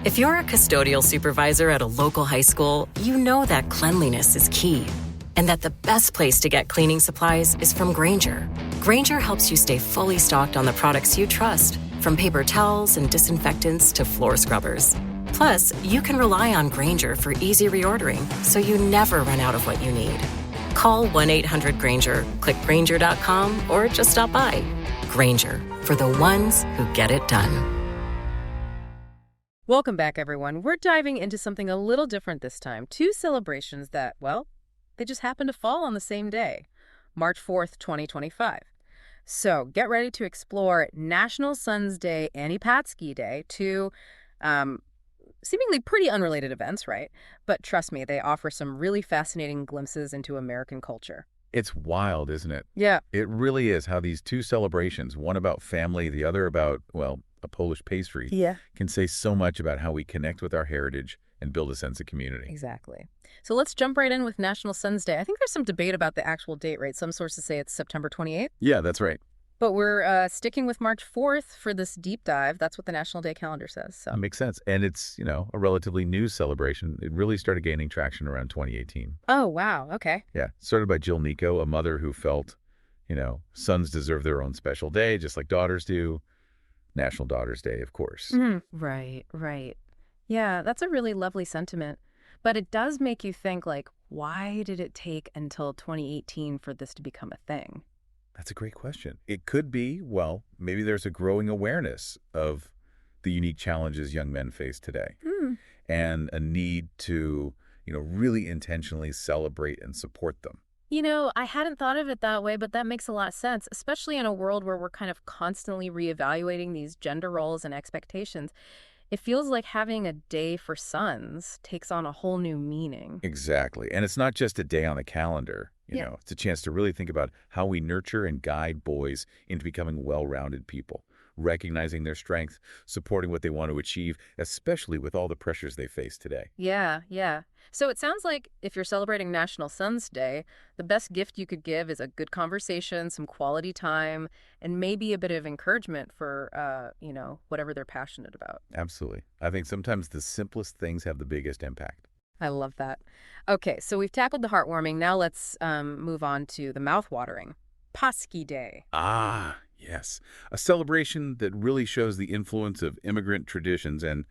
If you're a custodial supervisor at a local high school, you know that cleanliness is key, and that the best place to get cleaning supplies is from Grainger. Grainger helps you stay fully stocked on the products you trust, from paper towels and disinfectants to floor scrubbers. Plus, you can rely on Grainger for easy reordering, so you never run out of what you need. Call 1-800-GRAINGER, click Grainger.com, or just stop by. Grainger, for the ones who get it done. Welcome back, everyone. We're diving into something a little different this time. Two celebrations that, well, they just happen to fall on the same day, March 4th, 2025. So get ready to explore National Sons Day and Paczki Day, two seemingly pretty unrelated events, right? But trust me, they offer some really fascinating glimpses into American culture. It's wild, isn't it? Yeah. It really is how these two celebrations, one about family, the other about, well, a Polish pastry, can say so much about how we connect with our heritage and build a sense of community. Exactly. So let's jump right in with National Sons Day. I think there's some debate about the actual date, right? Some sources say it's September 28th. Yeah, that's right. But we're sticking with March 4th for this deep dive. That's what the National Day calendar says. So That makes sense. And it's, a relatively new celebration. It really started gaining traction around 2018. Oh, wow. Okay. Yeah. Started by Jill Nico, a mother who felt, sons deserve their own special day, just like daughters do. National Daughters Day, of course. Right. Yeah, that's a really lovely sentiment. But it does make you think, why did it take until 2018 for this to become a thing? That's a great question. It could be, maybe there's a growing awareness of the unique challenges young men face today and a need to, really intentionally celebrate and support them. I hadn't thought of it that way, but that makes a lot of sense, especially in a world where we're kind of constantly reevaluating these gender roles and expectations. It feels like having a day for sons takes on a whole new meaning. Exactly. And it's not just a day on the calendar. It's a chance to really think about how we nurture and guide boys into becoming well-rounded people, recognizing their strengths, supporting what they want to achieve, especially with all the pressures they face today. Yeah. So it sounds like if you're celebrating National Sons Day, the best gift you could give is a good conversation, some quality time, and maybe a bit of encouragement for, whatever they're passionate about. Absolutely. I think sometimes the simplest things have the biggest impact. I love that. Okay, so we've tackled the heartwarming. Now let's move on to the mouth-watering. Paczki Day. Ah, yes. A celebration that really shows the influence of immigrant traditions and,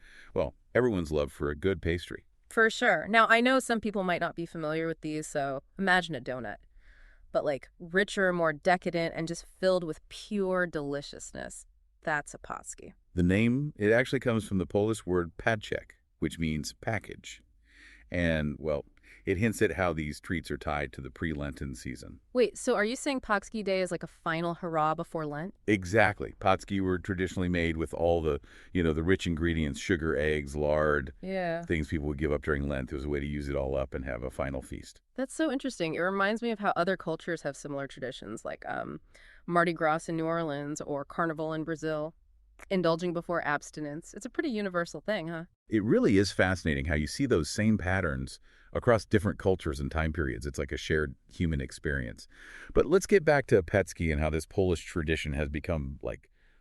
everyone's love for a good pastry. For sure. Now, I know some people might not be familiar with these, so imagine a donut. But richer, more decadent, and just filled with pure deliciousness. That's a paczki. The name, it actually comes from the Polish word paczek, which means package. And, it hints at how these treats are tied to the pre-Lenten season. Wait, so are you saying Paczki Day is like a final hurrah before Lent? Exactly. Paczki were traditionally made with all the, the rich ingredients, sugar, eggs, lard, things people would give up during Lent. It was a way to use it all up and have a final feast. That's so interesting. It reminds me of how other cultures have similar traditions, like Mardi Gras in New Orleans or Carnival in Brazil. Indulging before abstinence. It's a pretty universal thing, huh? It really is fascinating how you see those same patterns across different cultures and time periods. It's like a shared human experience. But let's get back to Paczki and how this Polish tradition has become,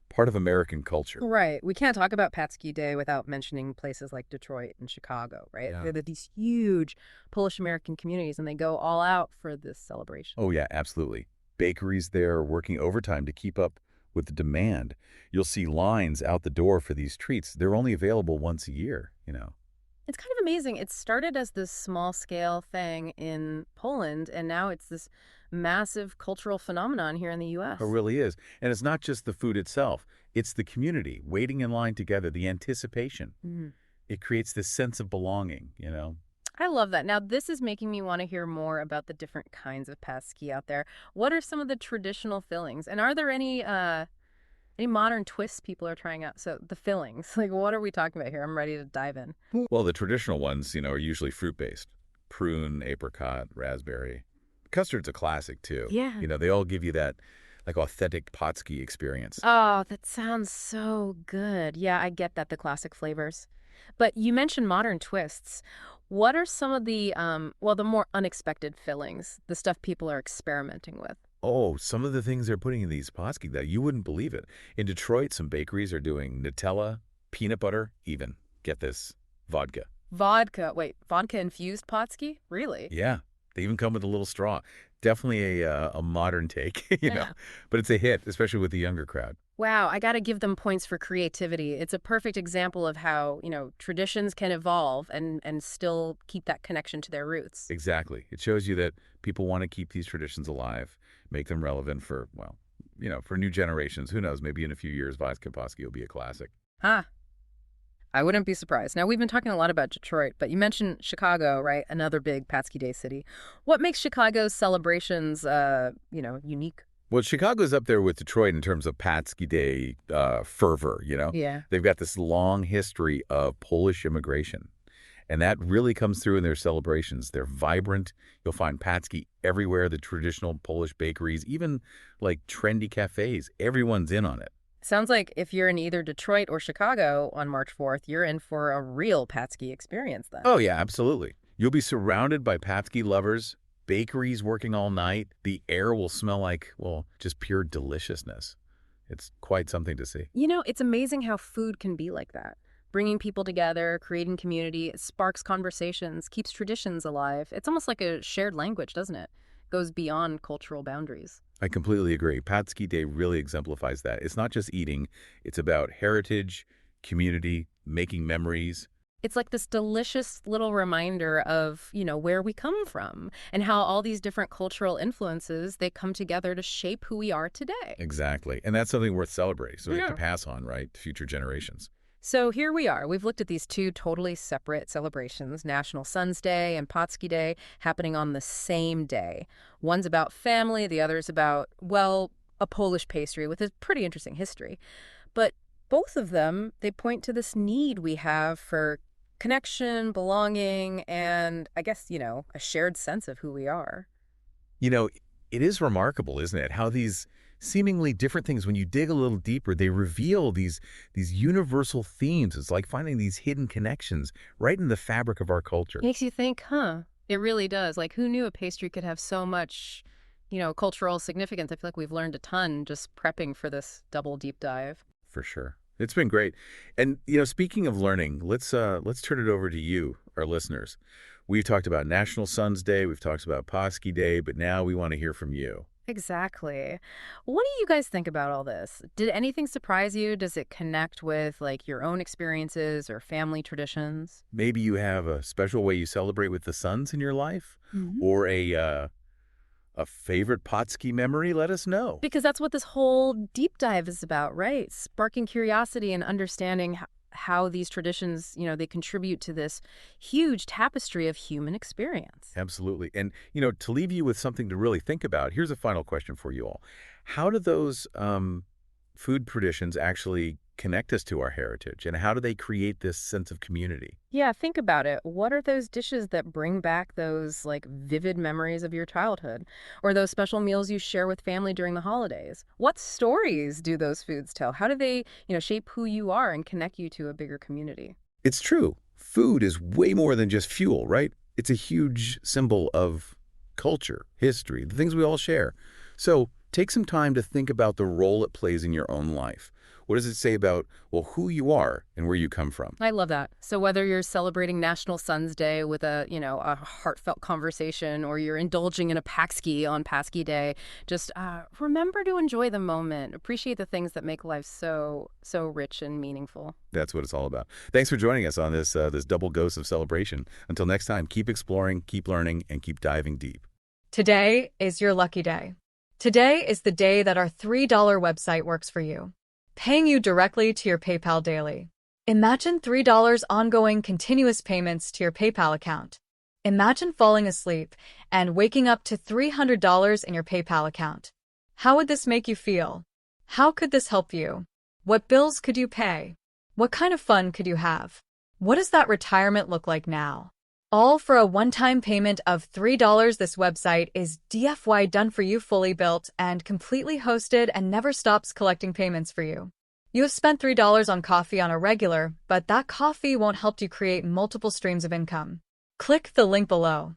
part of American culture. Right. We can't talk about Paczki Day without mentioning places like Detroit and Chicago, right? Yeah. They're these huge Polish-American communities, and they go all out for this celebration. Oh, yeah, absolutely. Bakeries there are working overtime to keep up with the demand. You'll see lines out the door for these treats. They're only available once a year, It's kind of amazing. It started as this small-scale thing in Poland, and now it's this massive cultural phenomenon here in the U.S. It really is. And it's not just the food itself. It's the community waiting in line together, the anticipation. It creates this sense of belonging, I love that. Now, this is making me want to hear more about the different kinds of paczki out there. What are some of the traditional fillings? And are there any modern twists people are trying out? So the fillings, what are we talking about here? I'm ready to dive in. Well, the traditional ones, are usually fruit-based. Prune, apricot, raspberry. Custard's a classic, too. Yeah. They all give you that, authentic Paczki experience. Oh, that sounds so good. Yeah, I get that, the classic flavors. But you mentioned modern twists. What are some of the, the more unexpected fillings, the stuff people are experimenting with? Oh, some of the things they're putting in these Paczki that you wouldn't believe it. In Detroit, some bakeries are doing Nutella, peanut butter, even get this, vodka. Vodka. Wait, vodka-infused Paczki? Really? Yeah, they even come with a little straw. Definitely a modern take, Yeah. but it's a hit, especially with the younger crowd. Wow, I got to give them points for creativity. It's a perfect example of how, traditions can evolve and still keep that connection to their roots. Exactly. It shows you that people want to keep these traditions alive, make them relevant for, well, for new generations. Who knows? Maybe in a few years, vodka Paczki will be a classic. Huh. I wouldn't be surprised. Now, we've been talking a lot about Detroit, but you mentioned Chicago, right? Another big Paczki Day city. What makes Chicago's celebrations, unique? Well, Chicago's up there with Detroit in terms of Paczki Day fervor, Yeah. They've got this long history of Polish immigration, and that really comes through in their celebrations. They're vibrant. You'll find Paczki everywhere, the traditional Polish bakeries, even like trendy cafes. Everyone's in on it. Sounds like if you're in either Detroit or Chicago on March 4th, you're in for a real Paczki experience then. Oh, yeah, absolutely. You'll be surrounded by Paczki lovers, bakeries working all night. The air will smell like, well, just pure deliciousness. It's quite something to see. It's amazing how food can be like that. Bringing people together, creating community, it sparks conversations, keeps traditions alive. It's almost like a shared language, doesn't it? Goes beyond cultural boundaries. I completely agree. Paczki Day really exemplifies that. It's not just eating. It's about heritage, community, making memories. It's like this delicious little reminder of, where we come from and how all these different cultural influences, they come together to shape who we are today. Exactly. And that's something worth celebrating, so we have Yeah. to pass on, right, to future generations. So here we are. We've looked at these two totally separate celebrations, National Sons Day and Paczki Day, happening on the same day. One's about family, the other's about, well, a Polish pastry with a pretty interesting history. But both of them, they point to this need we have for connection, belonging, and I guess, a shared sense of who we are. It is remarkable, isn't it, how these seemingly different things, when you dig a little deeper, they reveal these universal themes. It's like finding these hidden connections right in the fabric of our culture. Makes you think, huh? It really does. Like, who knew a pastry could have so much, cultural significance? I feel like we've learned a ton just prepping for this double deep dive. For sure. It's been great. And, speaking of learning, let's turn it over to you, our listeners. We've talked about National Sons Day, we've talked about Paczki Day, but now we want to hear from you. Exactly. What do you guys think about all this? Did anything surprise you? Does it connect with, your own experiences or family traditions? Maybe you have a special way you celebrate with the sons in your life, or a favorite Paczki memory. Let us know. Because that's what this whole deep dive is about, right? Sparking curiosity and understanding how these traditions, they contribute to this huge tapestry of human experience. Absolutely. And, to leave you with something to really think about, here's a final question for you all. How do those food traditions actually connect us to our heritage, and how do they create this sense of community? Yeah, think about it. What are those dishes that bring back those vivid memories of your childhood, or those special meals you share with family during the holidays? What stories do those foods tell? How do they, shape who you are and connect you to a bigger community? It's true. Food is way more than just fuel, right? It's a huge symbol of culture, history, the things we all share. So take some time to think about the role it plays in your own life. What does it say about, who you are and where you come from? I love that. So whether you're celebrating National Sons Day with a heartfelt conversation, or you're indulging in a Paczki on Paczki Day, just remember to enjoy the moment. Appreciate the things that make life so rich and meaningful. That's what it's all about. Thanks for joining us on this double dose of celebration. Until next time, keep exploring, keep learning, and keep diving deep. Today is your lucky day. Today is the day that our $3 website works for you, paying you directly to your PayPal daily. Imagine $3 ongoing continuous payments to your PayPal account. Imagine falling asleep and waking up to $300 in your PayPal account. How would this make you feel? How could this help you? What bills could you pay? What kind of fun could you have? What does that retirement look like now? All for a one-time payment of $3. This website is DFY done for you, fully built and completely hosted, and never stops collecting payments for you. You have spent $3 on coffee on a regular, but that coffee won't help you create multiple streams of income. Click the link below.